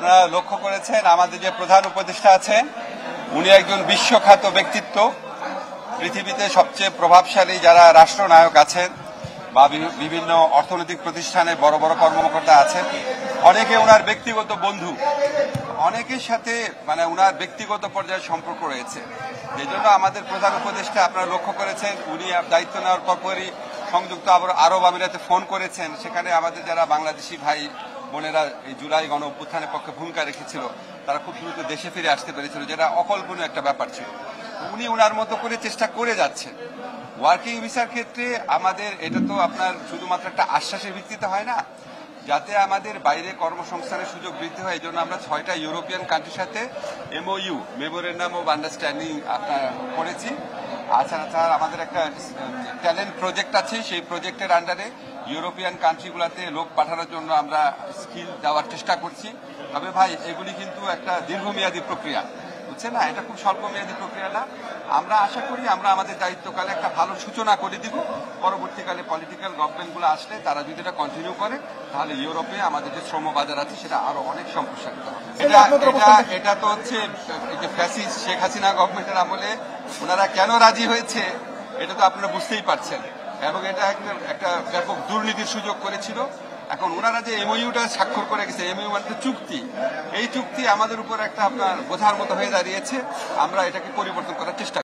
আপনারা লক্ষ্য করেছেন আমাদের যে প্রধান উপদেষ্টা আছেন উনি একজন বিশ্বখ্যাত ব্যক্তিত্ব। পৃথিবীতে সবচেয়ে প্রভাবশালী যারা রাষ্ট্রনায়ক আছেন বা বিভিন্ন অর্থনৈতিক প্রতিষ্ঠানে বড় বড় কর্মকর্তা আছেন, অনেকে ওনার ব্যক্তিগত বন্ধু, অনেকের সাথে ওনার ব্যক্তিগত পর্যায়ে সম্পর্ক রয়েছে। এই জন্য আমাদের প্রধান উপদেষ্টা আপনারা লক্ষ্য করেছেন উনি দায়িত্ব নেওয়ার পরপরই সংযুক্ত আরব আমিরাতে ফোন করেছেন। সেখানে আমাদের যারা বাংলাদেশি ভাই বোনেরা এই জুলাই গণ অভ্যুত্থানের পক্ষে ভূমিকা রেখেছিল তারা খুব দ্রুত দেশে ফিরে আসতে পেরেছিল, যেটা অকল্পনীয় একটা ব্যাপার ছিল। উনি ওনার মতো করে চেষ্টা করে যাচ্ছেন। ওয়ার্কিং ভিসার ক্ষেত্রে আমাদের এটা তো আপনার শুধুমাত্র একটা আশ্বাসের ভিত্তিতে হয় না, যাতে আমাদের বাইরে কর্মসংস্থানের সুযোগ বৃদ্ধি হয়। এই জন্য আমরা 6টা ইউরোপিয়ান কান্ট্রির সাথে MOU মেমোরেন্ডাম অব আন্ডারস্ট্যান্ডিং আপনার করেছি। আচ্ছা, আমাদের একটা ট্যালেন্ট প্রজেক্ট আছে, সেই প্রজেক্টের আন্ডারে ইউরোপিয়ান কান্ট্রিগুলোতে লোক পাঠানোর জন্য আমরা স্কিল দেওয়ার চেষ্টা করছি। তবে ভাই এগুলি কিন্তু একটা দীর্ঘমেয়াদী প্রক্রিয়া, বুঝছেন না, এটা খুব স্বল্পমেয়াদী প্রক্রিয়া না। আমরা আশা করি আমরা আমাদের দায়িত্বকালে একটা ভালো সূচনা করে দিব। পরবর্তীকালে পলিটিক্যাল গভর্নমেন্টগুলো আসলে তারা যদি এটা কন্টিনিউ করে তাহলে ইউরোপে আমাদের যে শ্রম বাজার আছে সেটা আরো অনেক সম্প্রসারিত হবে। এটা তো হচ্ছে যে ফ্যাসিস্ট শেখ হাসিনা গভর্নমেন্টের আমলে ওনারা কেন রাজি হয়েছে এটা তো আপনারা বুঝতেই পারছেন, এবং এটা একটা ব্যাপক দুর্নীতির সুযোগ করেছিল। এখন ওনারা যে MOUটা স্বাক্ষর করে গেছে, MOU মানে চুক্তি, এই চুক্তি আমাদের উপর একটা আপনার বোঝার মতো হয়ে দাঁড়িয়েছে। আমরা এটাকে পরিবর্তন করার চেষ্টা